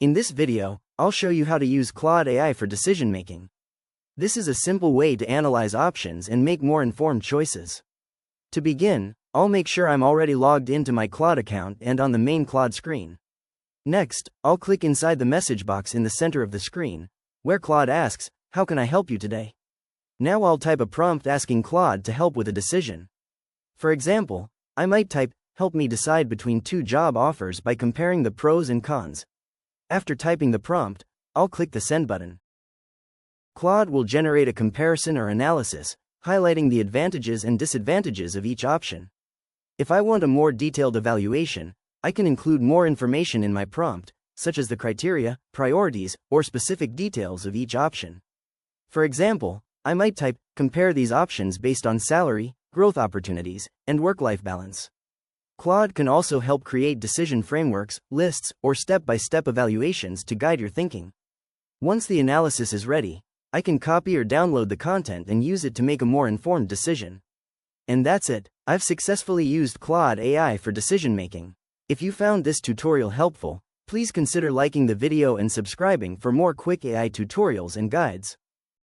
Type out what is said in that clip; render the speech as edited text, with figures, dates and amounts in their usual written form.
In this video, I'll show you how to use Claude AI for decision making. This is a simple way to analyze options and make more informed choices. To begin, I'll make sure I'm already logged into my Claude account and on the main Claude screen. Next, I'll click inside the message box in the center of the screen, where Claude asks, "How can I help you today?" Now I'll type a prompt asking Claude to help with a decision. For example, I might type, "Help me decide between two job offers by comparing the pros and cons." After typing the prompt, I'll click the Send button. Claude will generate a comparison or analysis, highlighting the advantages and disadvantages of each option. If I want a more detailed evaluation, I can include more information in my prompt, such as the criteria, priorities, or specific details of each option. For example, I might type, "Compare these options based on salary, growth opportunities, and work-life balance." Claude can also help create decision frameworks, lists, or step-by-step evaluations to guide your thinking. Once the analysis is ready, I can copy or download the content and use it to make a more informed decision. And that's it. I've successfully used Claude AI for decision making. If you found this tutorial helpful, please consider liking the video and subscribing for more quick AI tutorials and guides.